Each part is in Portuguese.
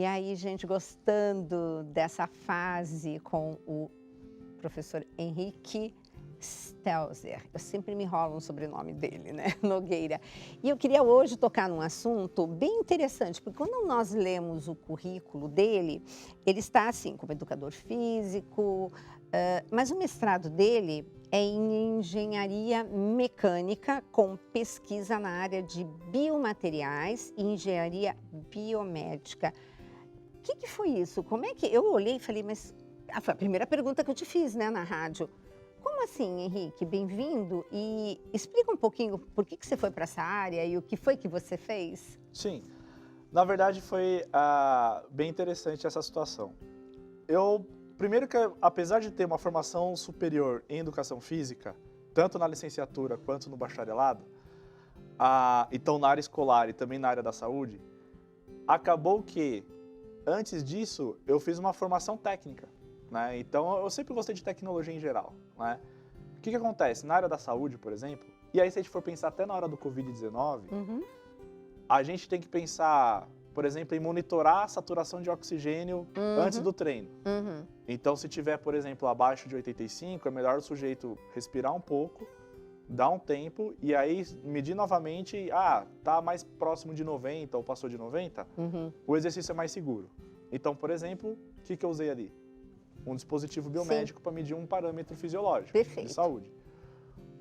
E aí, gente, gostando dessa fase com o professor Henrique Stelzer. Eu sempre me enrolo no sobrenome dele, né? Nogueira. E eu queria hoje tocar num assunto bem interessante, porque quando nós lemos o currículo dele, ele está assim, como educador físico, mas o mestrado dele é em engenharia mecânica, com pesquisa na área de biomateriais e engenharia biomédica. O que foi isso? Como é que... Eu olhei e falei, mas... Foi a primeira pergunta que eu te fiz, né, na rádio. Como assim, Henrique? Bem-vindo e explica um pouquinho por que você foi para essa área e o que foi que você fez? Sim, na verdade foi bem interessante essa situação. Primeiro que apesar de ter uma formação superior em educação física, tanto na licenciatura quanto no bacharelado, então na área escolar e também na área da saúde, acabou que, antes disso, eu fiz uma formação técnica, né? Então eu sempre gostei de tecnologia em geral, né? O que acontece? Na área da saúde, por exemplo, e aí se a gente for pensar até na hora do Covid-19, a gente tem que pensar, por exemplo, em monitorar a saturação de oxigênio antes do treino. Então, se tiver, por exemplo, abaixo de 85, é melhor o sujeito respirar um pouco, dar um tempo e aí medir novamente, tá mais próximo de 90 ou passou de 90, o exercício é mais seguro. Então, por exemplo, o que eu usei ali? Um dispositivo biomédico para medir um parâmetro fisiológico de saúde.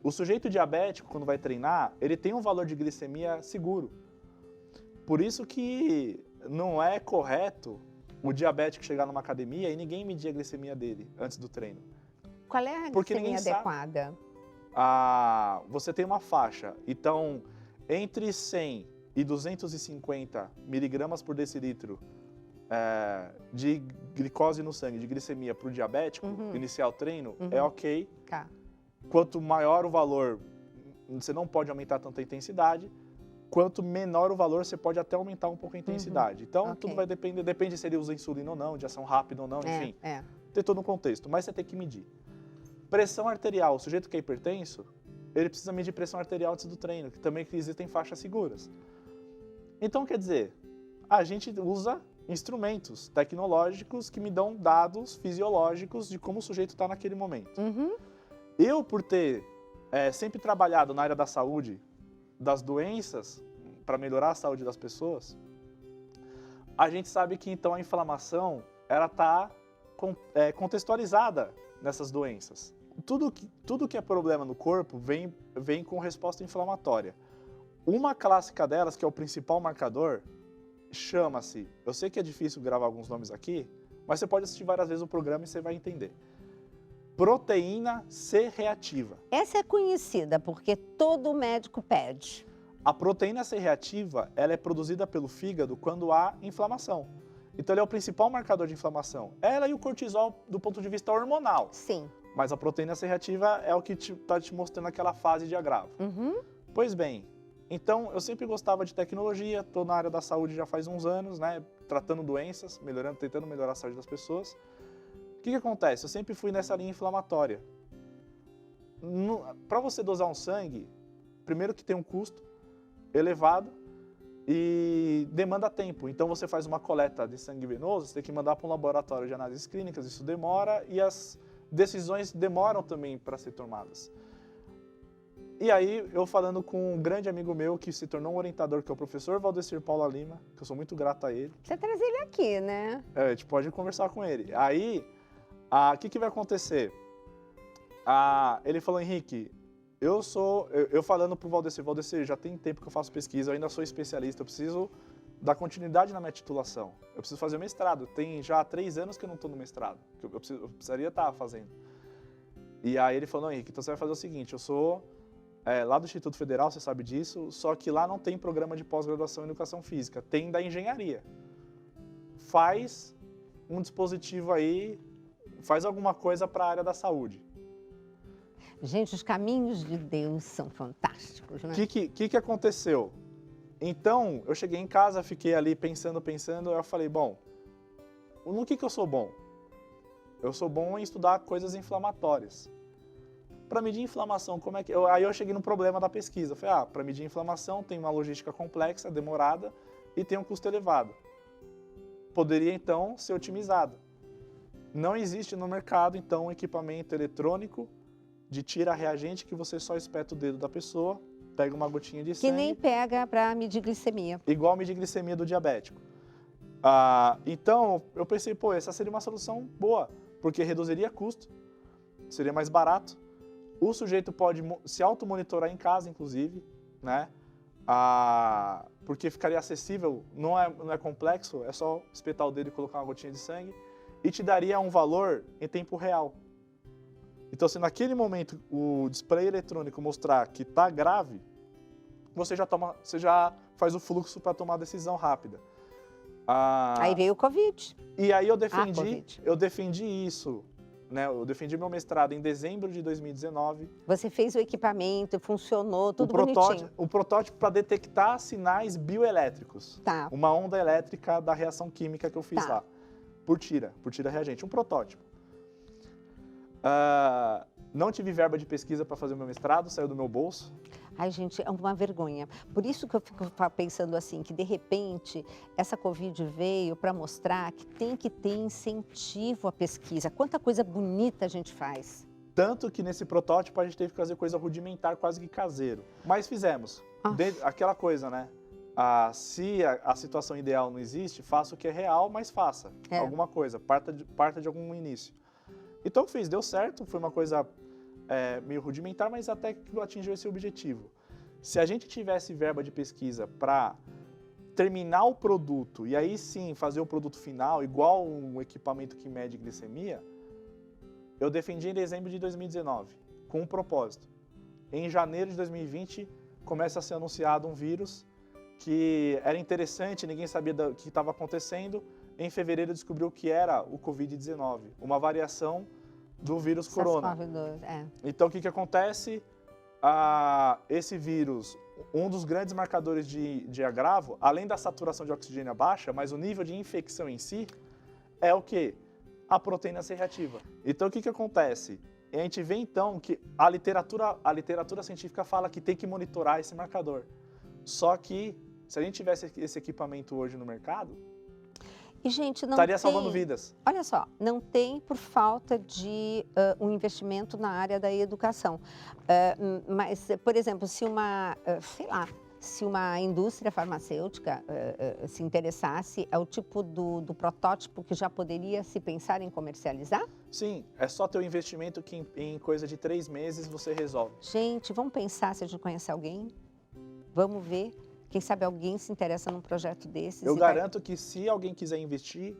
O sujeito diabético, quando vai treinar, ele tem um valor de glicemia seguro. Por isso que não é correto o diabético chegar numa academia e ninguém medir a glicemia dele antes do treino. Qual é a glicemia adequada? Você tem uma faixa. Então, entre 100 e 250 miligramas por decilitro de glicose no sangue, de glicemia para o diabético, iniciar o treino, é ok. Tá. Quanto maior o valor, você não pode aumentar tanta intensidade. Quanto menor o valor, você pode até aumentar um pouco a intensidade. Então, tudo vai depende se ele usa insulina ou não, de ação rápida ou não, enfim. Tem todo um contexto, mas você tem que medir. Pressão arterial, o sujeito que é hipertenso, ele precisa medir pressão arterial antes do treino, que também existem faixas seguras. Então, quer dizer, a gente usa instrumentos tecnológicos que me dão dados fisiológicos de como o sujeito está naquele momento. Eu, por ter sempre trabalhado na área da saúde, das doenças, para melhorar a saúde das pessoas, a gente sabe que então a inflamação ela está contextualizada nessas doenças. Tudo que é problema no corpo vem com resposta inflamatória. Uma clássica delas, que é o principal marcador, chama-se, eu sei que é difícil gravar alguns nomes aqui, mas você pode assistir várias vezes o programa e você vai entender. Proteína C reativa. Essa é conhecida porque todo médico pede. A proteína C reativa, ela é produzida pelo fígado quando há inflamação. Então, ele é o principal marcador de inflamação. Ela e o cortisol do ponto de vista hormonal. Sim. Mas a proteína C reativa é o que está te mostrando aquela fase de agravo. Pois bem, então eu sempre gostava de tecnologia, estou na área da saúde já faz uns anos, né, tratando doenças, tentando melhorar a saúde das pessoas. O que acontece? Eu sempre fui nessa linha inflamatória. Para você dosar um sangue, primeiro que tem um custo elevado e demanda tempo. Então você faz uma coleta de sangue venoso, você tem que mandar para um laboratório de análises clínicas, isso demora e as decisões demoram também para ser tomadas. E aí, eu falando com um grande amigo meu que se tornou um orientador, que é o professor Valdecir Paula Lima, que eu sou muito grato a ele. Você traz ele aqui, né? A gente pode conversar com ele. Aí, o que vai acontecer? Ele falou, Henrique, eu falando pro Valdecir, já tem tempo que eu faço pesquisa, eu ainda sou especialista, eu preciso dar continuidade na minha titulação. Eu preciso fazer o mestrado. Tem já 3 anos que eu não estou no mestrado, que eu precisaria estar fazendo. E aí ele falou, não, Henrique, então você vai fazer o seguinte, eu sou lá do Instituto Federal, você sabe disso, só que lá não tem programa de pós-graduação em educação física, tem da engenharia. Faz um dispositivo aí, faz alguma coisa para a área da saúde. Gente, os caminhos de Deus são fantásticos, né? O que aconteceu? Então, eu cheguei em casa, fiquei ali pensando, eu falei, bom, no que eu sou bom? Eu sou bom em estudar coisas inflamatórias. Para medir inflamação, como é que... Aí eu cheguei no problema da pesquisa. Eu falei, para medir inflamação tem uma logística complexa, demorada e tem um custo elevado. poderia então ser otimizado. Não existe no mercado, então, um equipamento eletrônico de tira-reagente que você só espeta o dedo da pessoa, pega uma gotinha de sangue. Que nem pega para medir glicemia. Igual a medir glicemia do diabético. Então, eu pensei, pô, essa seria uma solução boa, porque reduziria custo, seria mais barato. O sujeito pode se automonitorar em casa, inclusive, né? Porque ficaria acessível, não é complexo, é só espetar o dedo e colocar uma gotinha de sangue, e te daria um valor em tempo real. Então, se naquele momento o display eletrônico mostrar que está grave, você já faz o fluxo para tomar a decisão rápida. Aí veio o Covid. E aí eu Covid. defendi isso, né? Eu defendi meu mestrado em dezembro de 2019. Você fez o equipamento, funcionou, tudo bonitinho. O protótipo para detectar sinais bioelétricos. Tá. Uma onda elétrica da reação química que eu fiz lá. Por tira reagente. Um protótipo. Não tive verba de pesquisa para fazer o meu mestrado, saiu do meu bolso. Ai, gente, é uma vergonha. Por isso que eu fico pensando assim, que de repente essa Covid veio para mostrar que tem que ter incentivo à pesquisa. Quanta coisa bonita a gente faz. Tanto que nesse protótipo a gente teve que fazer coisa rudimentar, quase que caseiro. Mas fizemos. Aquela coisa, né? Se a situação ideal não existe, faça o que é real, mas faça alguma coisa. Parta de algum início. Então eu fiz, deu certo, foi uma coisa meio rudimentar, mas até que atingiu esse objetivo. Se a gente tivesse verba de pesquisa para terminar o produto e aí sim fazer o produto final, igual um equipamento que mede glicemia, eu defendi em dezembro de 2019, com um propósito. Em janeiro de 2020, começa a ser anunciado um vírus que era interessante, ninguém sabia o que estava acontecendo. Em fevereiro descobriu que era o Covid-19, uma variação do vírus corona. Então, o que acontece? Esse vírus, um dos grandes marcadores de agravo, além da saturação de oxigênio baixa, mas o nível de infecção em si, é o quê? A proteína C reativa. Então, o que acontece? A gente vê, então, que a literatura científica fala que tem que monitorar esse marcador. Só que, se a gente tivesse esse equipamento hoje no mercado, e, gente, não estaria salvando vidas. Olha só, não tem por falta de um investimento na área da educação. Mas, por exemplo, se uma indústria farmacêutica se interessasse, é o tipo do protótipo que já poderia se pensar em comercializar? Sim, é só ter o investimento que em coisa de 3 meses você resolve. Gente, vamos pensar se a gente conhece alguém? Vamos ver. Quem sabe alguém se interessa num projeto desses. Eu garanto que se alguém quiser investir,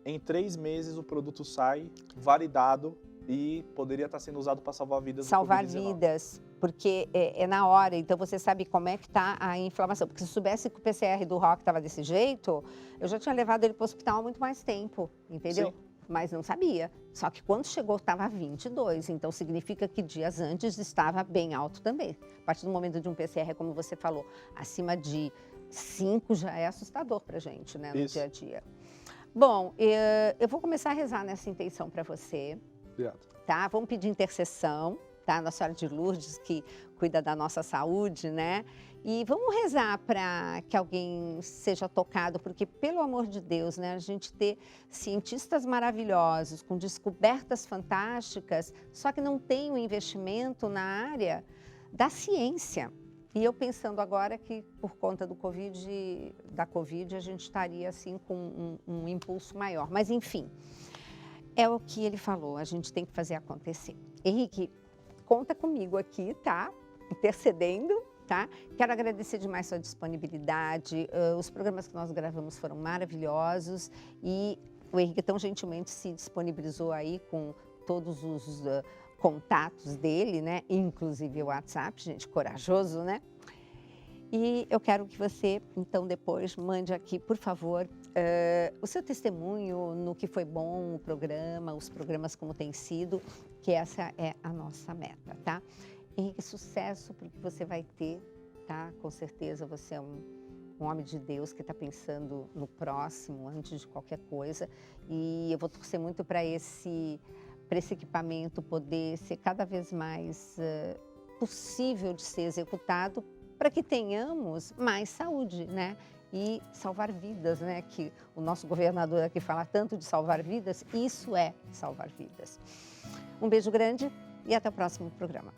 em 3 meses o produto sai validado e poderia estar sendo usado para salvar vidas. Salvar vidas, porque é na hora. Então você sabe como é que está a inflamação. Porque se eu soubesse que o PCR do Rock estava desse jeito, eu já tinha levado ele para o hospital há muito mais tempo, entendeu? Sim. Mas não sabia. Só que quando chegou estava 22, então significa que dias antes estava bem alto também. A partir do momento de um PCR, como você falou, acima de 5 já é assustador para a gente, né, no dia a dia. Bom, eu vou começar a rezar nessa intenção para você. Obrigado. Tá? Vamos pedir intercessão, tá? Nossa Senhora de Lourdes, que cuida da nossa saúde, né? E vamos rezar para que alguém seja tocado, porque, pelo amor de Deus, né, a gente ter cientistas maravilhosos, com descobertas fantásticas, só que não tem o investimento na área da ciência. E eu pensando agora que, por conta da Covid, a gente estaria, assim, com um impulso maior. Mas, enfim, é o que ele falou, a gente tem que fazer acontecer. Henrique, conta comigo aqui, tá? Intercedendo. Tá? Quero agradecer demais sua disponibilidade, os programas que nós gravamos foram maravilhosos e o Henrique tão gentilmente se disponibilizou aí com todos os contatos dele, né? Inclusive o WhatsApp, gente, corajoso, né? E eu quero que você, então, depois mande aqui, por favor, o seu testemunho no que foi bom o programa, os programas como tem sido, que essa é a nossa meta, tá? Henrique, sucesso porque você vai ter, tá? Com certeza você é um homem de Deus que está pensando no próximo antes de qualquer coisa. E eu vou torcer muito para esse equipamento poder ser cada vez mais possível de ser executado para que tenhamos mais saúde, né? e salvar vidas, né? Que o nosso governador aqui fala tanto de salvar vidas, isso é salvar vidas. Um beijo grande e até o próximo programa.